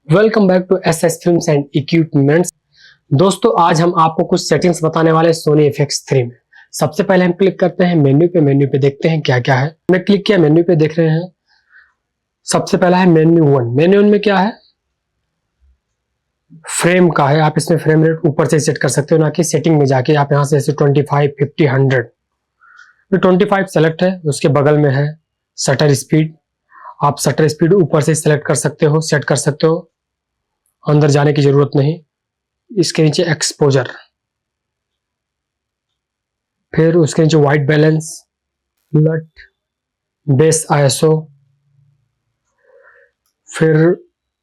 Welcome back to S films and equipments. दोस्तों, आज हम आपको कुछ सेटिंग्स बताने वाले सोनी FX3 में। सबसे पहले हम क्लिक करते हैं मेन्यू पे देखते हैं क्या क्या है। मैं क्लिक किया, मेन्यू पे देख रहे हैं। सबसे पहला है मेन्यू 1। मेन्यू 1 में क्या है, फ्रेम का है। आप इसमें फ्रेम रेट ऊपर से सेट कर सकते हो, ना कि सेटिंग में जाके। आप यहाँ से 25, 50, 100। 25 सेलेक्ट है। उसके बगल में है शटर स्पीड। आप शटर स्पीड ऊपर से सेलेक्ट कर सकते हो, सेट कर सकते हो, अंदर जाने की जरूरत नहीं। इसके नीचे एक्सपोजर, फिर उसके नीचे व्हाइट बैलेंस, लट, बेस ISO, फिर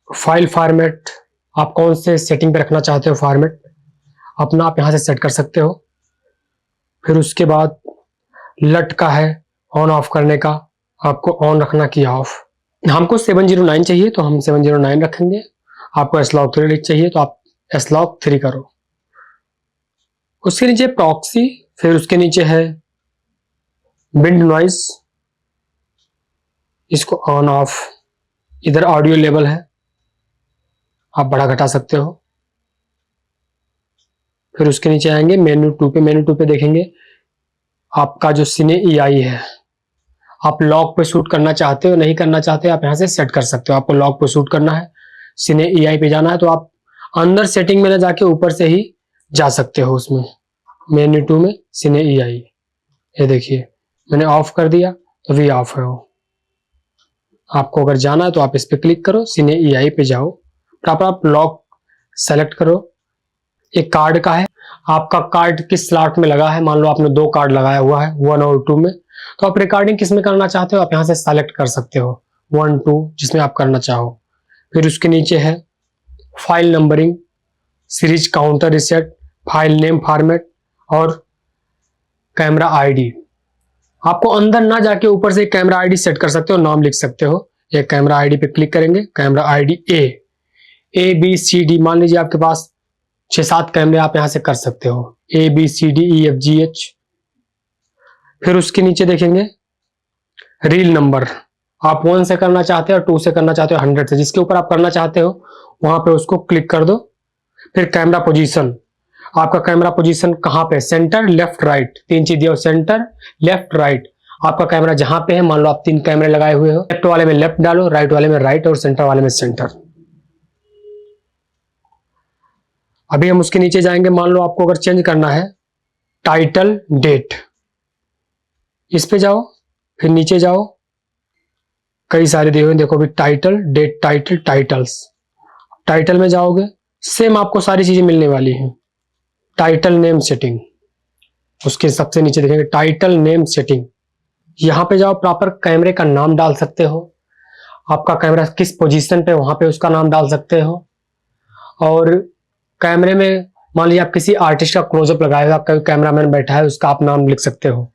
फाइल फॉर्मेट। आप कौन से सेटिंग पे रखना चाहते हो फॉर्मेट अपना, आप यहां से सेट कर सकते हो। फिर उसके बाद लट का है ऑन ऑफ करने का, आपको ऑन रखना कि ऑफ। हमको 709 चाहिए तो हम 709 रखेंगे। आपको एसलॉग 3 चाहिए तो आप एसलॉग 3 करो। उसके नीचे प्रॉक्सी, फिर उसके नीचे है विंड नॉइस, इसको ऑन ऑफ। इधर ऑडियो लेवल है, आप बढ़ा घटा सकते हो। फिर उसके नीचे आएंगे मेन्यू 2 पे। मेन्यू 2 पे देखेंगे आपका जो सिने EI है। आप लॉक पे शूट करना चाहते हो, नहीं करना चाहते, आप यहां से सेट कर सकते हो। आपको लॉक पे शूट करना है, सिने EI पे जाना है, तो आप अंदर सेटिंग में ना जाके ऊपर से ही जा सकते हो उसमें। मेन्यू 2 में सिने EI, ये देखिए मैंने ऑफ कर दिया तो भी ऑफ है वो। आपको अगर जाना है तो आप इस पे क्लिक करो, सिने EI पे जाओ, प्रॉपर आप लॉक सेलेक्ट करो। एक कार्ड का है, आपका कार्ड किस स्लॉट में लगा है। मान लो आपने 2 कार्ड लगाया हुआ है, 1 और 2 में, तो आप रिकॉर्डिंग किस में करना चाहते हो आप यहां से सेलेक्ट कर सकते हो, 1, 2 जिसमें आप करना चाहो। फिर उसके नीचे है file numbering, series counter reset, file name format और कैमरा ID। आपको अंदर ना जाके ऊपर से कैमरा ID सेट कर सकते हो, नाम लिख सकते हो। एक कैमरा ID पे क्लिक करेंगे, कैमरा ID ABCD, मान लीजिए आपके पास 6-7 कैमरे, आप यहां से कर सकते हो ABCDEFGH। फिर उसके नीचे देखेंगे रील नंबर, आप 1 से करना चाहते हो, 2 से करना चाहते हो, 100 से, जिसके ऊपर आप करना चाहते हो वहां पे उसको क्लिक कर दो। फिर कैमरा पोजीशन, आपका कैमरा पोजीशन कहां पे, सेंटर, लेफ्ट, राइट, 3 चीज दिया, सेंटर, लेफ्ट, राइट। आपका कैमरा जहां पे है, मान लो आप 3 कैमरे लगाए हुए हो, लेफ्ट वाले में लेफ्ट डालो, राइट वाले में राइट और सेंटर वाले में सेंटर। अभी हम उसके नीचे जाएंगे। मान लो आपको अगर चेंज करना है टाइटल डेट, इस पे जाओ, फिर नीचे जाओ, कई सारे दिए हुए, देखो भी title date, title, titles. Title में जाओगे, सेम आपको सारी चीजें मिलने वाली हैं। टाइटल नेम सेटिंग, उसके सबसे नीचे देखेंगे टाइटल नेम सेटिंग, यहां पे जाओ, प्रॉपर कैमरे का नाम डाल सकते हो, आपका कैमरा किस पोजीशन पे वहां पे उसका नाम डाल सकते हो। और कैमरे में मान लीजिए आप किसी आर्टिस्ट का क्लोजअप लगाएगा, कोई कैमरामैन बैठा है, उसका आप नाम लिख सकते हो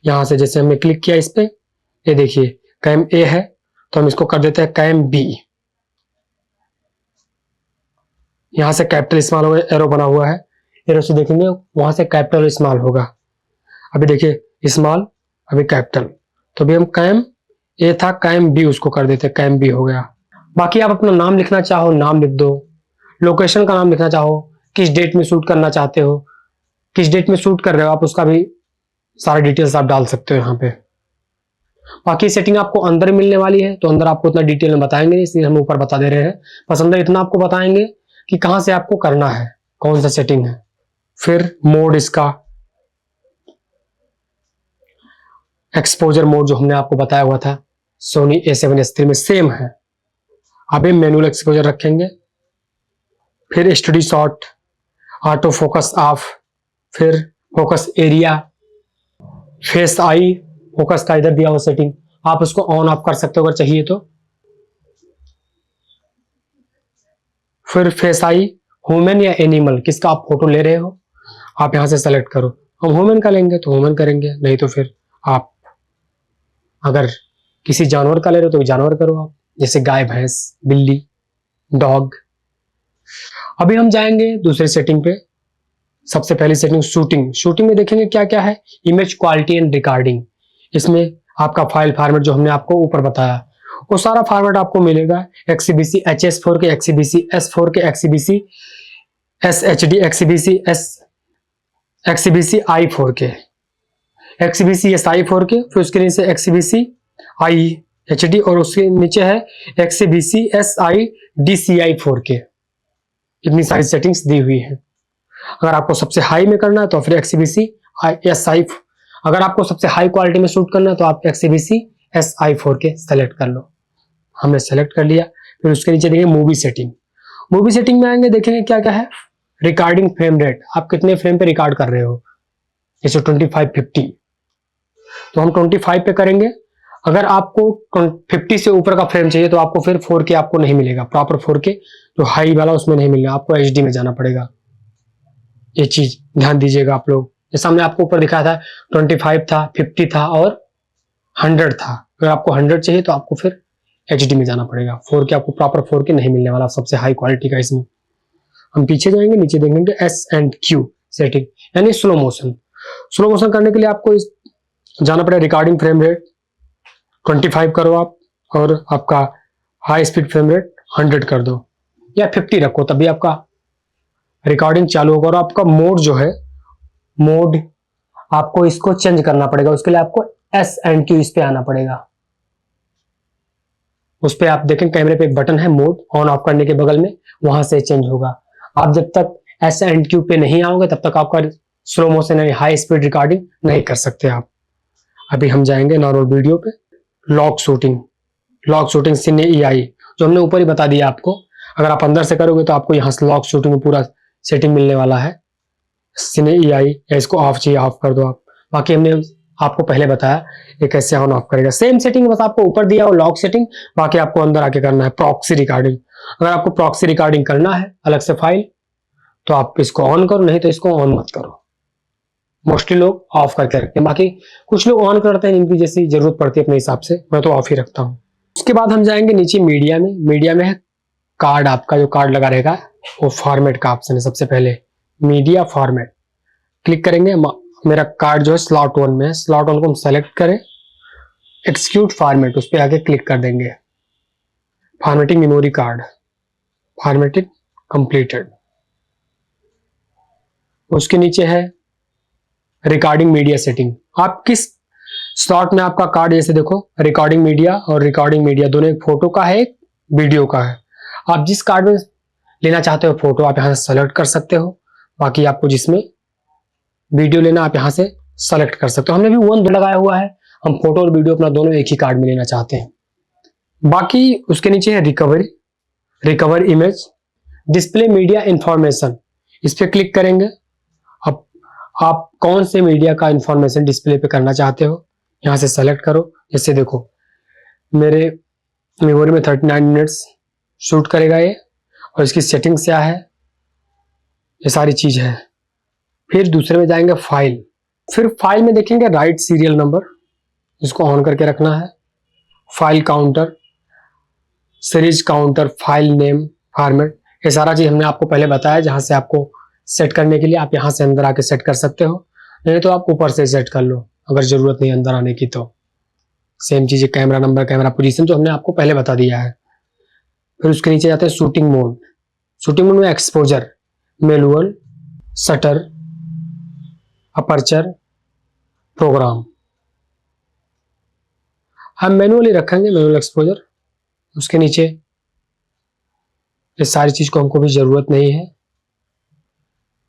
यहां से। जैसे हमने क्लिक किया इस पे, ये देखिए कैम A है, तो हम इसको कर देते हैं कैम B। यहां से कैपिटल इस्तेमाल होगा, एरो बना हुआ है, एरो से देखेंगे वहां से कैपिटल इस्तेमाल होगा। अभी देखिए स्मॉल, अभी कैपिटल, तो अभी हम कैम A था, कैम B उसको कर देते, कैम B हो गया। बाकी आप अपना नाम लिखना चाहो नाम लिख दो, लोकेशन का नाम लिखना चाहो, किस डेट में शूट करना चाहते हो, किस डेट में शूट कर रहे हो आप, उसका भी सारा डिटेल्स आप डाल सकते हो यहाँ पे। बाकी सेटिंग आपको अंदर मिलने वाली है, तो अंदर आपको उतना डिटेल में बताएंगे नहीं, इसलिए हम ऊपर बता दे रहे हैं। बस अंदर इतना आपको बताएंगे कि कहां से आपको करना है, कौन सा सेटिंग है। फिर मोड, इसका एक्सपोजर मोड जो हमने आपको बताया हुआ था सोनी A7S3 में सेम है। अभी मैनुअल एक्सपोजर रखेंगे। फिर steady shot, auto focus off, फिर focus area, face eye, focus का इधर दिया हुआ सेटिंग, आप उसको ऑन ऑफ कर सकते हो अगर चाहिए तो। फिर फेस आई, ह्यूमन या एनिमल, किसका आप फोटो ले रहे हो, आप यहां से सेलेक्ट करो। हम ह्यूमन का लेंगे तो ह्यूमन करेंगे, नहीं तो फिर आप अगर किसी जानवर का ले रहे हो तो जानवर करो आप, जैसे गाय, भैंस, बिल्ली, डॉग। अभी हम जाएंगे दूसरे सेटिंग पे। सबसे पहली सेटिंग शूटिंग। शूटिंग में देखेंगे क्या क्या है, इमेज क्वालिटी एंड रिकॉर्डिंग। इसमें आपका फाइल फॉर्मेट जो हमने आपको ऊपर बताया वो सारा फॉर्मेट आपको मिलेगा। XCBC HS4 के, XCBC S4 के, XCBC SHD, XCBC I4 के, XCBC SI4 के, फिर उसके नीचे XCBC IHD और उसके नीचे है XCBC SIDCI4 के। इतनी सारी सेटिंग्स दी हुई है। अगर आपको सबसे हाई में करना है तो फिर XCBC SI, अगर आपको सबसे हाई क्वालिटी में शूट करना है तो आप XCBC SI4 के सेलेक्ट कर लो। हमने सेलेक्ट कर लिया। फिर उसके नीचे देखेंगे मूवी सेटिंग। मूवी सेटिंग में आएंगे, देखेंगे क्या क्या है। रिकॉर्डिंग फ्रेम रेट, आप कितने फ्रेम पे रिकॉर्ड कर रहे हो, जैसे 25, 50, तो हम 25 पे करेंगे। अगर आपको 50 से ऊपर का फ्रेम चाहिए तो आपको फिर 4K आपको नहीं मिलेगा, प्रॉपर 4K जो हाई वाला उसमें नहीं मिलेगा, आपको HD में जाना पड़ेगा। ये चीज ध्यान दीजिएगा आप लोग। जैसे हमने आपको ऊपर दिखाया था 25 था, 50 था और 100 था। अगर आपको 100 चाहिए तो आपको फिर HD में जाना पड़ेगा। 4K आपको प्रॉपर 4K नहीं मिलने वाला सबसे हाई क्वालिटी का। इसमें हम पीछे जाएंगे, नीचे देखेंगे S&Q सेटिंग, यानी स्लो मोशन। स्लो मोशन करने के लिए आपको जाना पड़ेगा रिकॉर्डिंग फ्रेम रेट 25 करो आप, और आपका हाई स्पीड फ्रेम रेट 100 कर दो या 50 रखो, तभी आपका रिकॉर्डिंग चालू होगा। और आपका मोड जो है, मोड आपको इसको चेंज करना पड़ेगा। उसके लिए आपको S&Q इस पे आना पड़ेगा। उस पे आप देखें कैमरे पे एक बटन है मोड ऑन ऑफ करने के बगल में, वहां से चेंज होगा। आप जब तक S&Q पे नहीं आओगे तब तक आपका स्लो मोशन यानी हाई स्पीड रिकॉर्डिंग नहीं कर सकते आप। अभी हम जाएंगे नॉर्मल वीडियो पे। लॉक शूटिंग, लॉक शूटिंग सिने EI जो हमने ऊपर ही बता दिया आपको। अगर आप अंदर से करोगे तो आपको यहाँ से लॉक शूटिंग में पूरा सेटिंग मिलने वाला है। सिने EI, या इसको ऑफ चाहिए ऑफ कर दो आप। बाकी हमने आपको पहले बताया ये कैसे ऑन ऑफ करेगा। सेम सेटिंग बस आपको ऊपर दिया वो लॉक सेटिंग, बाकी आपको अंदर आके करना है प्रॉक्सी रिकॉर्डिंग। अगर आपको प्रॉक्सी रिकॉर्डिंग करना है अलग से फाइल तो आप इसको ऑन करो, नहीं तो इसको ऑन मत करो। मोस्टली लोग ऑफ करके रखते हैं, बाकी कुछ लोग ऑन करते हैं, इनकी जैसी जरूरत पड़ती है अपने हिसाब से। मैं तो ऑफ ही रखता हूँ। उसके बाद हम जाएंगे नीचे मीडिया में। मीडिया में है कार्ड, आपका जो कार्ड लगा रहेगा वो फॉर्मेट का ऑप्शन है। सबसे पहले मीडिया फॉर्मेट क्लिक करेंगे। मेरा कार्ड जो है स्लॉट 1 में है, स्लॉट 1 को हम सेलेक्ट करें, एक्सिक्यूट फॉर्मेट उस पर आके क्लिक कर देंगे। Formatting memory card, formatting completed. उसके नीचे है रिकॉर्डिंग मीडिया सेटिंग। आप किस स्लॉट में आपका कार्ड, जैसे देखो रिकॉर्डिंग मीडिया और रिकॉर्डिंग मीडिया दोनों, एक फोटो का है एक वीडियो का है। आप जिस कार्ड में लेना चाहते हो फोटो आप यहाँ से सेलेक्ट कर सकते हो, बाकी आपको जिसमें वीडियो लेना आप यहाँ से सेलेक्ट कर सकते हो। हमने भी 1 लगाया हुआ है, हम फोटो और वीडियो अपना दोनों एक ही कार्ड में लेना चाहते हैं। बाकी उसके नीचे है recovery, recover image, display media information, इस पर क्लिक करेंगे। अब आप कौन से मीडिया का इंफॉर्मेशन डिस्प्ले पे करना चाहते हो यहाँ से सेलेक्ट करो। जैसे देखो मेरे मेमोरी में 39 मिनट्स शूट करेगा ये, और इसकी सेटिंग्स क्या है, ये सारी चीज है। फिर दूसरे में जाएंगे फाइल, फिर फाइल में देखेंगे राइट सीरियल नंबर, इसको ऑन करके रखना है। File counter, series counter, file name, format, ये सारा चीज हमने आपको पहले बताया। जहां से आपको सेट करने के लिए आप यहाँ से अंदर आके सेट कर सकते हो, नहीं तो आप ऊपर से सेट कर लो अगर जरूरत नहीं अंदर आने की तो। सेम चीज है कैमरा नंबर, कैमरा पोजीशन जो हमने आपको पहले बता दिया है। फिर उसके नीचे जाते हैं शूटिंग मोड। शूटिंग मोड में exposure, manual, shutter, aperture, program. हम मैनुअली रखेंगे, मैनुअल एक्सपोजर। उसके नीचे ये सारी चीज को हमको भी जरूरत नहीं है।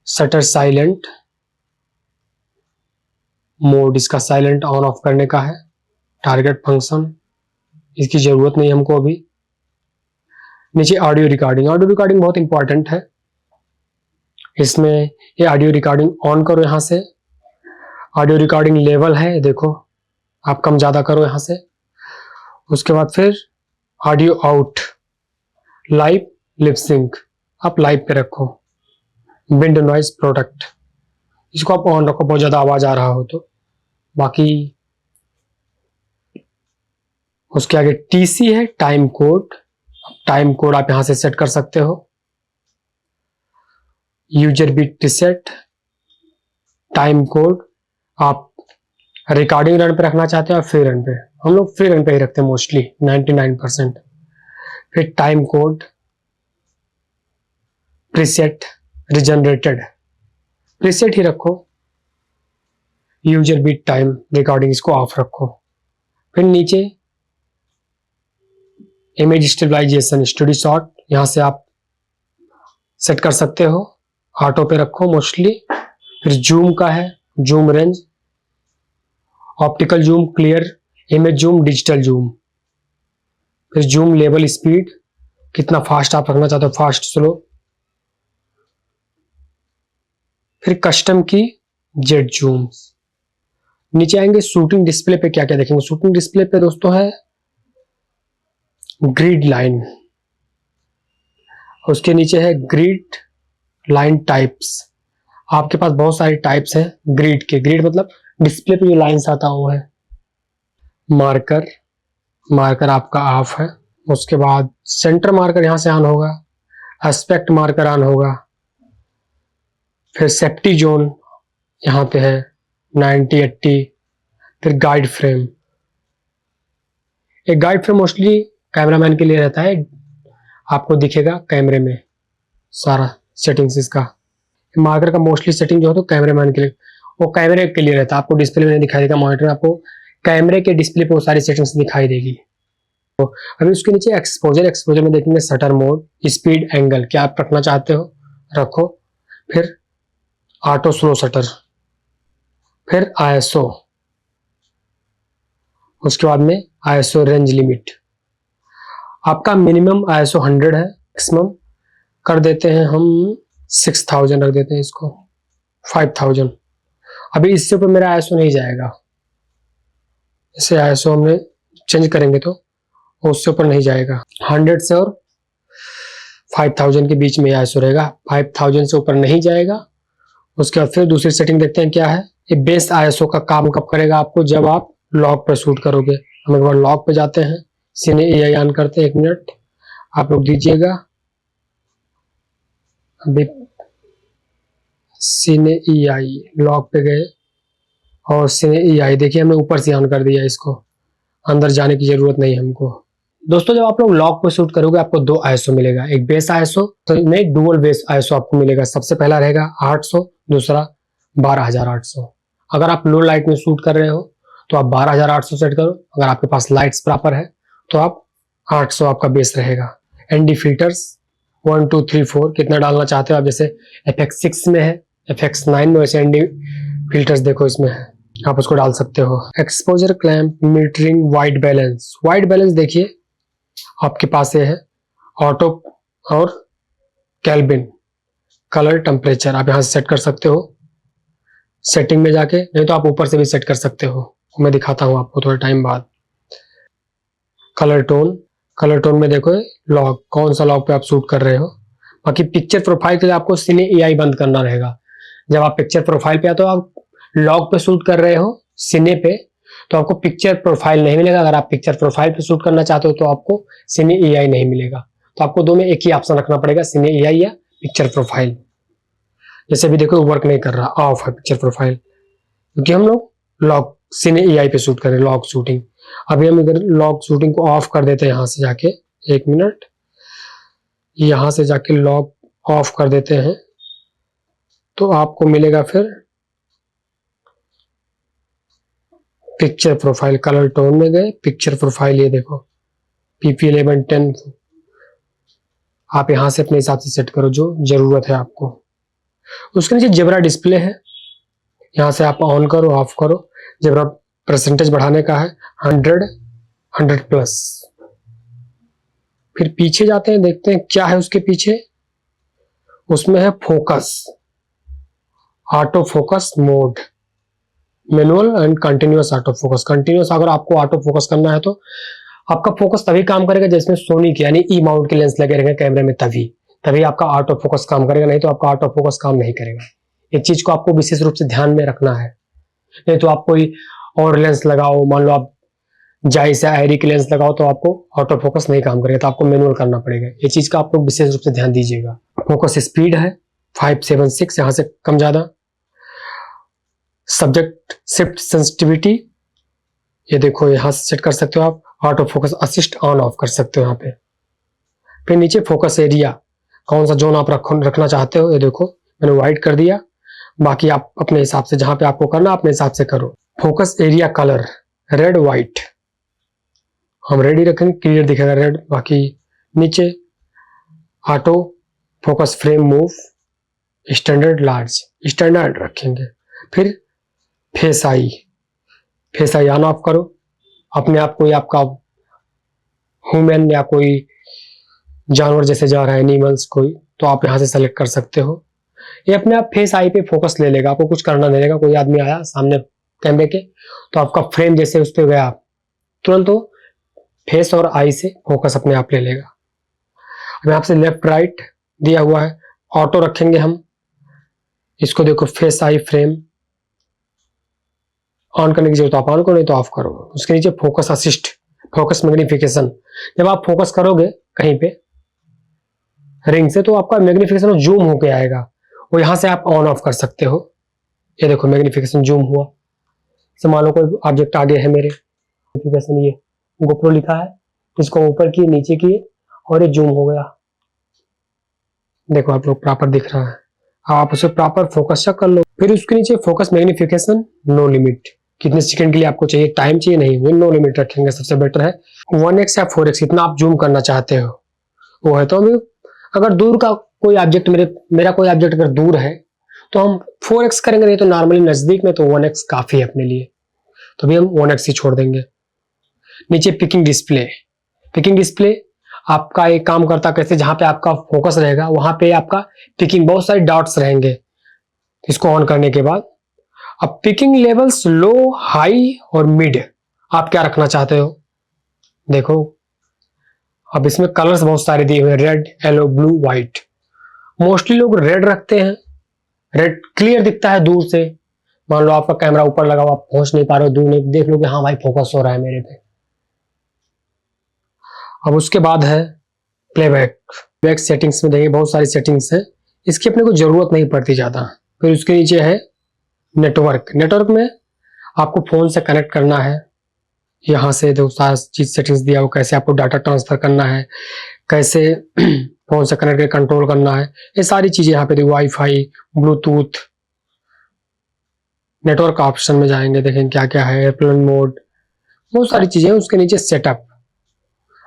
शटर साइलेंट मोड, इसका साइलेंट ऑन ऑफ करने का है। टारगेट फंक्शन, इसकी जरूरत नहीं हमको अभी। नीचे ऑडियो रिकॉर्डिंग, ऑडियो रिकॉर्डिंग बहुत इंपॉर्टेंट है। इसमें ये ऑडियो रिकॉर्डिंग ऑन करो यहाँ से। ऑडियो रिकॉर्डिंग लेवल है, देखो आप कम ज्यादा करो यहाँ से। उसके बाद फिर audio out, live lip sync आप लाइव पे रखो। विंड नॉइज प्रोटेक्ट, इसको आप ऑन रखो बहुत ज्यादा आवाज आ रहा हो तो। बाकी उसके आगे TC है, टाइम कोड। टाइम कोड आप यहां से सेट कर सकते हो। User bit reset, time code आप रिकॉर्डिंग रन पे रखना चाहते हो आप फ्री रन पे, हम लोग फ्री रन पे ही रखते हैं मोस्टली 99%। फिर time code, preset, regenerated, preset ही रखो, यूजर बीट टाइम रिकॉर्डिंग इसको ऑफ रखो। फिर नीचे इमेज स्टेबलाइजेशन स्टडी शॉट, यहां से आप सेट कर सकते हो, ऑटो पे रखो मोस्टली। फिर जूम का है, zoom range, optical zoom, clear image zoom, digital zoom. फिर जूम लेवल स्पीड, कितना फास्ट आप रखना चाहते हो, फास्ट स्लो। फिर कस्टम की जेट जूम। नीचे आएंगे शूटिंग डिस्प्ले पे क्या क्या देखेंगे। शूटिंग डिस्प्ले पे दोस्तों है ग्रिड लाइन, उसके नीचे है ग्रिड लाइन टाइप्स। आपके पास बहुत सारे टाइप्स हैं ग्रिड के। ग्रिड मतलब डिस्प्ले पे जो लाइंस आता है वो है। मार्कर, मार्कर आपका ऑफ है। उसके बाद सेंटर मार्कर यहां से ऑन होगा, एस्पेक्ट मार्कर ऑन होगा। फिर सेफ्टी जोन यहां पे है 90 80। फिर गाइड फ्रेम, एक गाइड फ्रेम मोस्टली कैमरामैन के लिए रहता है, आपको दिखेगा कैमरे में सारा सेटिंग्स इसका। मार्कर का मोस्टली सेटिंग जो है तो कैमरामैन के लिए, वो कैमरे के लिए रहता है, आपको डिस्प्ले में नहीं दिखाई देगा, मॉनिटर में आपको कैमरे के डिस्प्ले पे वो सारी सेटिंग्स दिखाई देगी। तो अभी उसके नीचे एक्सपोजर, एक्सपोजर में देखेंगे शटर मोड, स्पीड, एंगल, क्या आप रखना चाहते हो रखो। फिर ऑटो स्लो शटर, फिर आईएसओ, उसके बाद में आईएसओ रेंज लिमिट। आपका मिनिमम आईएसओ 100 है, मैक्सिमम कर देते हैं हम 6000 रख देते हैं इसको, 5000। अभी इससे ऊपर मेरा आईएसओ नहीं जाएगा, इसे आईएसओ हमने चेंज करेंगे तो उससे ऊपर नहीं जाएगा। 100 से और 5000 के बीच में आईएसओ रहेगा, 5000 से ऊपर नहीं जाएगा। उसके बाद फिर दूसरी सेटिंग देखते हैं क्या है। ये बेस्ट आईएसओ का काम कब करेगा आपको, जब आप लॉग पर शूट करोगे। हम एक बार लॉग पे जाते हैं, सीने एआई ऑन करते हैं, 1 मिनट आप लोग दीजिएगा। अभी सीने एआई लॉग पे गए और सीने एआई देखिए हमने ऊपर से ऑन कर दिया, इसको अंदर जाने की जरूरत नहीं हमको। दोस्तों जब आप लोग लॉग पे शूट करोगे आपको 2 आईएसओ मिलेगा, एक बेस आईएसओ तो नहीं डुअल बेस आईएसओ आपको मिलेगा। सबसे पहला रहेगा 800, दूसरा 12800। अगर आप लो लाइट में शूट कर रहे हो तो आप 12800 सेट करो, अगर आपके पास लाइट्स प्रॉपर है तो आप 800 आपका बेस रहेगा। एनडी फिल्टर्स 1 2 3 4 कितना डालना चाहते हो आप, जैसे FX6 में है, FX9 में, वैसे एनडी फिल्टर्स देखो इसमें है, आप उसको डाल सकते हो। Exposure, clamp, metering, white balance. White balance देखिए आपके पास ये है, ऑटो और केल्विन, कलर, टेम्परेचर आप यहां से सेट कर सकते हो सेटिंग में जाके, नहीं तो आप ऊपर से भी सेट कर सकते हो, मैं दिखाता हूं आपको थोड़े टाइम बाद। कलर टोन, कलर टोन में देखो लॉग, कौन सा लॉग पे आप शूट कर रहे हो। बाकी पिक्चर प्रोफाइल के लिए आपको सीने एआई बंद करना रहेगा। जब आप पिक्चर प्रोफाइल पे, या तो आप लॉग पे शूट कर रहे हो सीने पे तो आपको पिक्चर प्रोफाइल नहीं मिलेगा। अगर आप पिक्चर प्रोफाइल पे शूट करना चाहते हो तो आपको सीने एआई नहीं मिलेगा। तो आपको दो में एक ही ऑप्शन रखना पड़ेगा, सीने एआई या पिक्चर प्रोफाइल। जैसे भी देखो वर्क नहीं कर रहा, ऑफ है पिक्चर प्रोफाइल, क्योंकि हम लोग लॉग सीने एआई पे शूट कर रहे हैं, लॉग शूटिंग। अभी हम इधर लॉग शूटिंग को ऑफ कर देते हैं, यहां से जाके 1 मिनट, यहां से जाके लॉग ऑफ कर देते हैं तो आपको मिलेगा फिर पिक्चर प्रोफाइल। कलर टोन में गए, पिक्चर प्रोफाइल, ये देखो PP1110, आप यहां से अपने हिसाब से सेट करो जो जरूरत है आपको। उसके नीचे जेब्रा डिस्प्ले है, यहां से आप ऑन करो ऑफ करो। जेब्रा परसेंटेज बढ़ाने का है 100+ फिर पीछे जाते हैं, देखते हैं क्या है उसके पीछे। उसमें है focus, auto focus mode, manual and continuous auto focus. Continuous अगर आपको ऑटो फोकस करना है तो आपका फोकस तभी काम करेगा जिसमें सोनी के यानी ई माउंट के लेंस लगे रहेंगे कैमरे में, तभी आपका ऑटो फोकस काम करेगा, नहीं तो आपका ऑटो फोकस काम नहीं करेगा। एक चीज को आपको विशेष रूप से ध्यान में रखना है, नहीं तो आप कोई और लेंस लगाओ, मान लो आप जाई से आयरी की लेंस लगाओ तो आपको ऑटो फोकस नहीं काम करेगा, तो आपको मैनुअल करना पड़ेगा। ये चीज का आप लोग विशेष रूप से ध्यान दीजिएगा। फोकस स्पीड है 576, यहां से कम ज्यादा। सब्जेक्ट शिफ्ट सेंसिटिविटी, ये देखो यहाँ से सेट कर सकते हो आप। Auto focus assist on off कर सकते हो यहाँ पे। फिर नीचे फोकस एरिया, कौन सा जोन आप रखना चाहते हो, ये देखो मैंने व्हाइट कर दिया। बाकी आप अपने हिसाब से जहां पे आपको करना अपने हिसाब से करो। Focus area colour red white, हम रेड ही रखेंगे, क्लियर दिखेगा रेड। बाकी नीचे auto focus frame move standard large, standard रखेंगे। फिर face I, face I on off करो। अपने आप कोई आपका ह्यूमन या कोई जानवर जैसे जा रहा है, एनिमल्स कोई, तो आप यहां से सेलेक्ट कर सकते हो। ये अपने आप फेस आई पे फोकस ले लेगा, आपको कुछ करना नहीं रहेगा। कोई आदमी आया सामने कैमरे के तो आपका फ्रेम जैसे उस पर गया, तुरंत वो फेस और आई से फोकस अपने आप ले लेगा। अब यहाँ से लेफ्ट राइट दिया हुआ है, ऑटो रखेंगे हम। इसको देखो फेस आई फ्रेम ऑन करने की जरूरत, आप ऑन करो नहीं तो ऑफ करो। उसके नीचे फोकस असिस्ट, फोकस मैग्निफिकेशन, जब आप फोकस करोगे कहीं पे रिंग से तो आपका मैग्निफिकेशन जूम होके आएगा, वो यहां से आप ऑन ऑफ कर सकते हो। ये देखो मैग्निफिकेशन जूम हुआ। जैसे मान लो कोई ऑब्जेक्ट आगे है मेरे, मैग्निफिकेशन ये गोप्रो लिखा है, इसको ऊपर किए नीचे किए और ये जूम हो गया। देखो आप लोग प्रॉपर दिख रहा है, आप उसे प्रॉपर फोकस चेक कर लो। फिर उसके नीचे फोकस मैग्निफिकेशन नो लिमिट, कितने सेकंड के लिए आपको चाहिए, टाइम चाहिए नहीं, वो नो लिमिट रखेंगे, सबसे बेटर है। 1x या 4x इतना आप जूम करना चाहते हो वो है। तो हम अगर दूर का कोई ऑब्जेक्ट मेरा कोई ऑब्जेक्ट अगर दूर है तो हम 4x करेंगे, नहीं तो नॉर्मली नजदीक में तो 1x काफी है अपने लिए, तो भी हम 1x ही छोड़ देंगे। नीचे पिकिंग डिस्प्ले, पिकिंग डिस्प्ले आपका एक काम करता कैसे, जहां पे आपका फोकस रहेगा वहां पे आपका पिकिंग बहुत सारे डॉट्स रहेंगे। इसको ऑन करने के बाद अब पिकिंग लेवल्स लो हाई और मिड आप क्या रखना चाहते हो, देखो अब इसमें कलर्स बहुत सारे दिए हुए हैं, red yellow blue white. Mostly लोग रेड रखते हैं, रेड क्लियर दिखता है दूर से। मान लो आपका कैमरा ऊपर लगा हुआ, आप पहुंच नहीं पा रहे हो, दूर नहीं देख लोगे हाँ भाई फोकस हो रहा है मेरे पे। अब उसके बाद है प्लेबैक, बैक सेटिंग्स में देखिए बहुत सारी सेटिंग्स है, इसकी अपने को जरूरत नहीं पड़ती ज्यादा। फिर उसके नीचे है नेटवर्क, नेटवर्क में आपको फोन से कनेक्ट करना है, यहाँ से दो सारा चीज सेटिंग्स दिया हो, कैसे आपको डाटा ट्रांसफर करना है, कैसे फोन से कनेक्ट करके कंट्रोल करना है, ये सारी चीजें यहाँ पे वाईफाई ब्लूटूथ। नेटवर्क ऑप्शन में जाएंगे देखेंगे क्या क्या है, एयरप्लेन मोड, बहुत सारी चीजें। उसके नीचे सेटअप,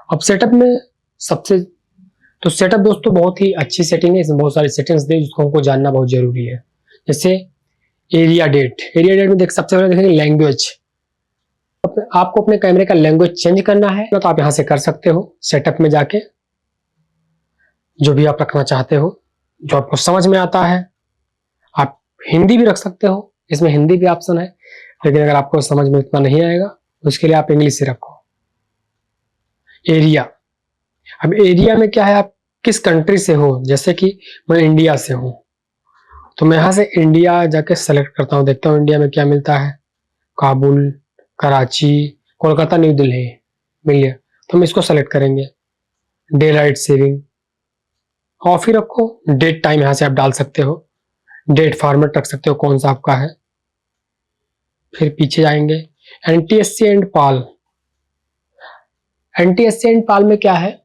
अब सेटअप में सबसे तो सेटअप दोस्तों बहुत ही अच्छी सेटिंग है, इसमें बहुत सारी सेटिंग्स दे जिसको हमको जानना बहुत जरूरी है। जैसे एरिया डेट, एरिया डेट में देख सबसे पहले देखेंगे लैंग्वेज, आपको अपने कैमरे का लैंग्वेज चेंज करना है तो आप यहां से कर सकते हो। सेटअप में जाके जो भी आप रखना चाहते हो, जो आपको समझ में आता है, आप हिंदी भी रख सकते हो, इसमें हिंदी भी ऑप्शन है, लेकिन अगर आपको समझ में इतना नहीं आएगा उसके लिए आप इंग्लिश से रखो। एरिया, अब एरिया में क्या है, आप किस कंट्री से हो, जैसे कि मैं इंडिया से हूं तो मैं यहां से इंडिया जाके सेलेक्ट करता हूं, देखता हूं इंडिया में क्या मिलता है, काबुल, कराची, कोलकाता, न्यू दिल्ली मिल गया, तो हम इसको सेलेक्ट करेंगे। डे लाइट सेविंग ऑफ ही रखो, डेट टाइम यहां से आप डाल सकते हो, डेट फॉर्मेट रख सकते हो कौन सा आपका है। फिर पीछे जाएंगे NTSC and PAL, NTSC and PAL में क्या है,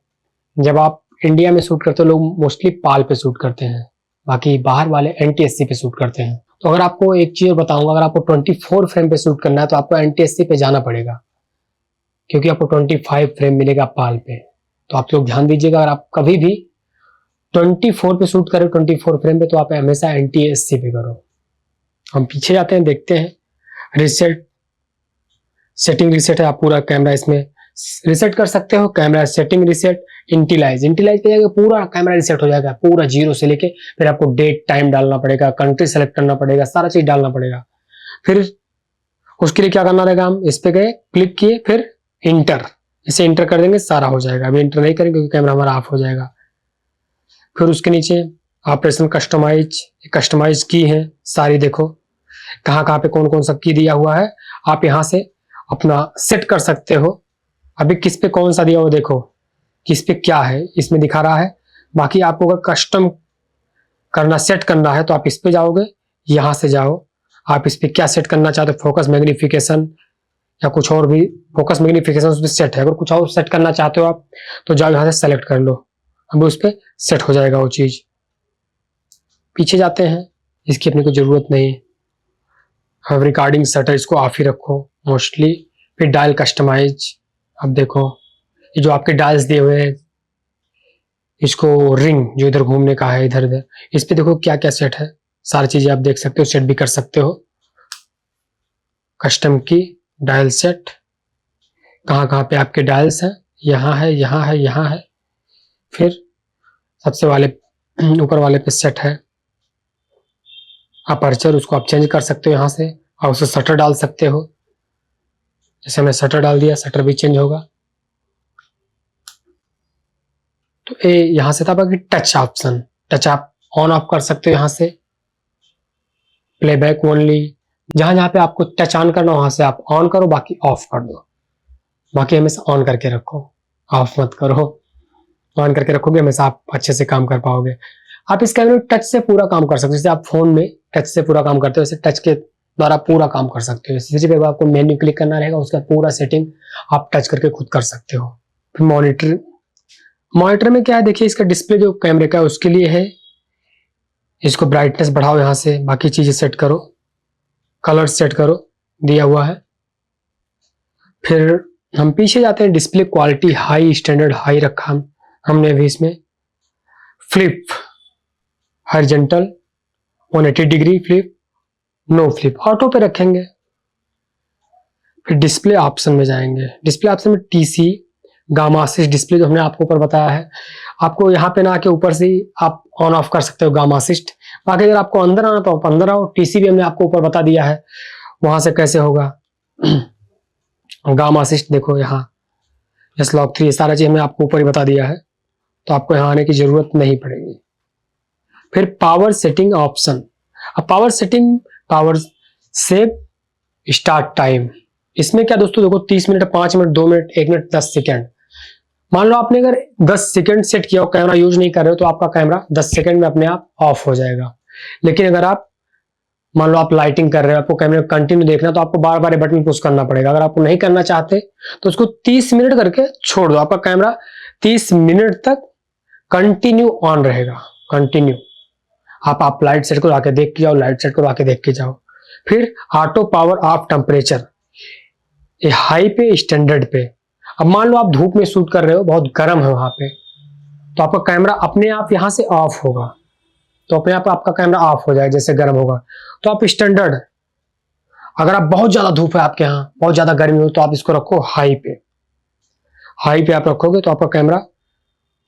जब आप इंडिया में शूट करते हो लोग मोस्टली पाल पे शूट करते हैं, बाकी बाहर वाले एनटीएससी पे शूट करते हैं। तो अगर आपको एक चीज बताऊंगा, अगर आपको 24 फ्रेम पे शूट करना है तो आपको एनटीएससी पे जाना पड़ेगा, क्योंकि आपको 25 फ्रेम मिलेगा पाल पे। तो आप लोग ध्यान दीजिएगा, अगर आप कभी भी 24 पे शूट करें 24 फ्रेम पे तो आप हमेशा एनटीएससी पे करो। हम पीछे जाते हैं, देखते हैं रिसेट, सेटिंग रिसेट है, आप पूरा कैमरा इसमें रिसेट कर सकते हो। कैमरा सेटिंग रिसेट, इंटीलाइज, इंटीलाइज पे जाके पूरा कैमरा रिसेट हो जाएगा, पूरा जीरो से लेके, फिर आपको डेट टाइम डालना पड़ेगा, कंट्री सेलेक्ट करना पड़ेगा, सारा चीज डालना पड़ेगा। फिर उसके लिए क्या करना रहेगा, हम इस पे गए, क्लिक किए, फिर इंटर, इसे इंटर कर देंगे, सारा हो जाएगा। अभी इंटर नहीं करेंगे क्योंकि कैमरा हमारा ऑफ हो जाएगा। फिर उसके नीचे ऑपरेशन कस्टमाइज, कस्टमाइज की है सारी, देखो कहाँ कहाँ पे कौन कौन सा की दिया हुआ है, आप यहाँ से अपना सेट कर सकते हो। अभी किस पे कौन सा दिया हुआ, देखो किस पे क्या है इसमें दिखा रहा है। बाकी आपको अगर कस्टम करना, सेट करना है तो आप इस पे जाओगे, यहां से जाओ, आप इस पर क्या सेट करना चाहते हो, फोकस मैग्निफिकेशन या कुछ और भी। फोकस मैग्निफिकेशन उस पर सेट है, अगर कुछ और सेट करना चाहते हो आप तो जाओ यहाँ से सेलेक्ट कर लो, अब उस पर सेट हो जाएगा वो चीज। पीछे जाते हैं, इसकी अपने को जरूरत नहीं। अब रिकॉर्डिंग शटर इसको ऑफ ही रखो मोस्टली। फिर डायल कस्टमाइज, अब देखो ये जो आपके डायल्स दिए हुए हैं, इसको रिंग जो इधर घूमने का है इधर उधर, इस पे देखो क्या क्या सेट है, सारी चीजें आप देख सकते हो, सेट भी कर सकते हो। कस्टम की डायल सेट, कहाँ कहाँ पे आपके डायल्स हैं, यहाँ है यहाँ है यहाँ है। फिर सबसे वाले ऊपर वाले पे सेट है अपर्चर, उसको आप चेंज कर सकते हो यहाँ से, और उसे शटर डाल सकते हो। जैसे मैं शटर डाल दिया, शटर भी चेंज होगा। तो ये यहाँ से था बाकी टच ऑप्शन, टच आप ऑन ऑफ कर सकते हो यहाँ से। प्लेबैक ओनली, जहां जहां पे आपको टच ऑन करना वहां से आप ऑन करो, बाकी ऑफ कर दो। बाकी हमेशा ऑन करके रखो, ऑफ मत करो। ऑन करके रखोगे हमेशा आप अच्छे से काम कर पाओगे। आप इस कैमरे में टच से पूरा काम कर सकते हो, जैसे आप फोन में टच से पूरा काम करते हो, वैसे टच के द्वारा पूरा काम कर सकते हो। जैसे पे आपको मेन्यू क्लिक करना रहेगा, उसका पूरा सेटिंग आप टच करके खुद कर सकते हो। फिर मॉनिटर, मॉनिटर में क्या है देखिए, इसका डिस्प्ले जो कैमरे का है उसके लिए है। इसको ब्राइटनेस बढ़ाओ यहाँ से, बाकी चीजें सेट करो, कलर सेट करो, दिया हुआ है। फिर हम पीछे जाते हैं, display quality high, standard high रखा हमने अभी इसमें। Flip horizontal 180 degree flip, no flip, auto पे रखेंगे। फिर डिस्प्ले ऑप्शन में जाएंगे, डिस्प्ले ऑप्शन में टीसी गामा असिस्ट डिस्प्ले जो हमने आपको ऊपर बताया है, आपको यहाँ पे ना आके ऊपर से आप ऑन ऑफ कर सकते हो गामा असिस्ट। बाकी अगर आपको अंदर आना तो आप अंदर आओ, टीसी भी हमने आपको ऊपर बता दिया है वहां से कैसे होगा। गामा असिस्ट देखो यहाँ, एस लॉक 3, सारा चीज हमने आपको ऊपर ही बता दिया है, तो आपको यहाँ आने की जरूरत नहीं पड़ेगी। फिर पावर सेटिंग ऑप्शन, अब power setting, power save start time, इसमें क्या दोस्तों देखो 30 minute, 5 minute, 2 minute, 1 minute, 10 second. मान लो आपने अगर 10 सेकेंड सेट किया हो, कैमरा यूज नहीं कर रहे हो, तो आपका कैमरा 10 सेकेंड में अपने आप ऑफ हो जाएगा। लेकिन अगर आप मान लो आप लाइटिंग कर रहे हो, आपको कैमरे कंटिन्यू देखना, तो आपको बार बार बटन पुश करना पड़ेगा। अगर आपको नहीं करना चाहते तो उसको 30 मिनट करके छोड़ दो, आपका कैमरा 30 मिनट तक कंटिन्यू ऑन रहेगा, कंटिन्यू। आप लाइट सेट करो, आके देख के जाओ, लाइट सेट करो, आके देख के जाओ। फिर ऑटो पावर ऑफ टेम्परेचर, ये हाई पे स्टैंडर्ड पे। अब मान लो आप धूप में शूट कर रहे हो, बहुत गर्म है वहां पे, तो आपका कैमरा अपने आप यहां से ऑफ होगा, तो अपने आप आपका कैमरा ऑफ हो जाएगा जैसे गर्म होगा। तो आप स्टैंडर्ड, अगर आप बहुत ज्यादा धूप है आपके यहाँ, बहुत ज्यादा गर्मी हो, तो आप इसको रखो हाई पे। हाई पे आप रखोगे तो आपका कैमरा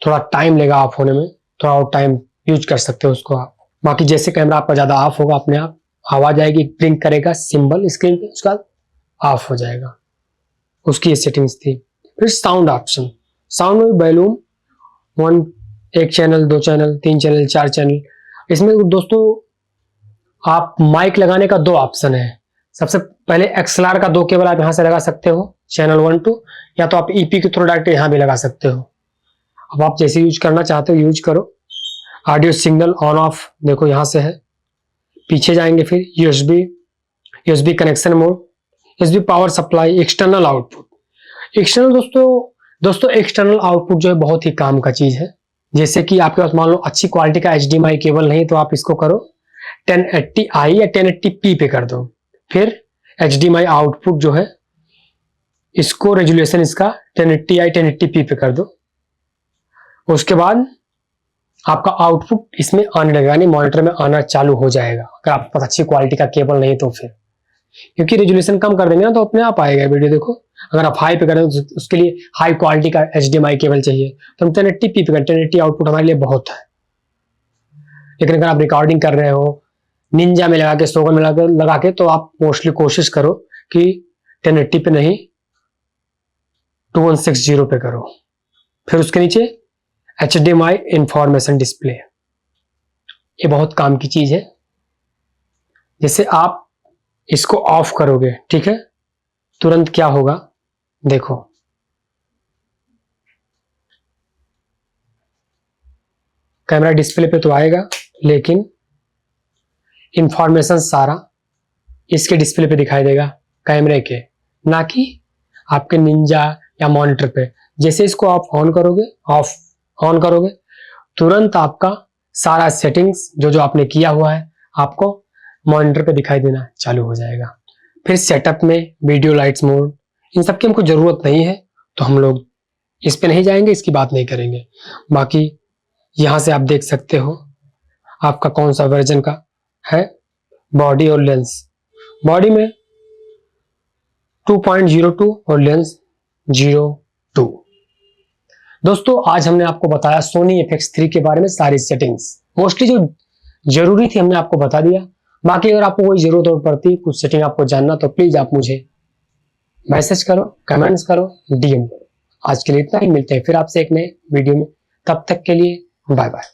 थोड़ा टाइम लेगा ऑफ होने में, थोड़ा और टाइम यूज कर सकते हो उसको आप। बाकी जैसे कैमरा आपका ज्यादा ऑफ होगा, अपने आप आवाज आएगी, ब्लिंक करेगा सिंबल स्क्रीन पे, उसका ऑफ हो जाएगा। उसकी ये सेटिंग्स थी। फिर साउंड ऑप्शन, साउंड में volume 1, 1 channel, 2 channel, 3 channel, 4 channel. इसमें दोस्तों आप माइक लगाने का 2 ऑप्शन है। सबसे पहले एक्सएलआर का 2 केबल आप यहां से लगा सकते हो, चैनल 1 2, या तो आप ईपी के थ्रू डायरेक्ट यहां भी लगा सकते हो। अब आप जैसे यूज करना चाहते हो यूज करो। ऑडियो सिग्नल ऑन ऑफ देखो यहां से है। पीछे जाएंगे, फिर USB connection mode, USB power supply, external output. External दोस्तों एक्सटर्नल आउटपुट जो है बहुत ही काम का चीज है। जैसे कि आपके पास मान लो अच्छी क्वालिटी का HDMI केबल नहीं, तो आप इसको करो 1080i या 1080p पे कर दो। फिर HDMI आउटपुट जो है, इसको रेजुलेशन इसका 1080i 1080p पे कर दो। उसके बाद आपका आउटपुट इसमें आने लगेगा, यानी मॉनिटर में आना चालू हो जाएगा। अगर आपके पास अच्छी क्वालिटी का केबल नहीं तो फिर, क्योंकि रेजुलेशन कम कर देंगे ना तो अपने आप आएगा वीडियो। देखो अगर आप हाई पे करें तो उसके लिए हाई क्वालिटी का HDMI केबल चाहिए, तो हम 1080p पे करें, 1080 आउटपुट हमारे लिए बहुत है। लेकिन अगर आप रिकॉर्डिंग कर रहे हो निंजा में लगा के, सोगन में लगा के, तो आप मोस्टली कोशिश करो कि 1080 पे नहीं 2160 पे करो। फिर उसके नीचे HDMI इंफॉर्मेशन डिस्प्ले, ये बहुत काम की चीज है। जैसे आप इसको ऑफ करोगे, ठीक है, तुरंत क्या होगा देखो, कैमरा डिस्प्ले पे तो आएगा, लेकिन इंफॉर्मेशन सारा इसके डिस्प्ले पे दिखाई देगा, कैमरे के, ना कि आपके निंजा या मॉनिटर पे। जैसे इसको आप ऑन करोगे तुरंत आपका सारा सेटिंग्स जो जो आपने किया हुआ है आपको मॉनिटर पे दिखाई देना चालू हो जाएगा। फिर सेटअप में वीडियो लाइट्स मोड, इन सब की हमको जरूरत नहीं है तो हम लोग इस पे नहीं जाएंगे, इसकी बात नहीं करेंगे। बाकी यहां से आप देख सकते हो आपका कौन सा वर्जन का है। बॉडी और लेंस, बॉडी में 2.02 और लेंस 02। दोस्तों आज हमने आपको बताया सोनी FX3 के बारे में सारी सेटिंग्स, मोस्टली जो जरूरी थी हमने आपको बता दिया। बाकी अगर आपको कोई जरूरत और पड़ती, कुछ सेटिंग आपको जानना, तो प्लीज आप मुझे मैसेज करो, कमेंट्स करो, DM करो। आज के लिए इतना ही, मिलते हैं फिर आपसे एक नए वीडियो में। तब तक के लिए बाय बाय।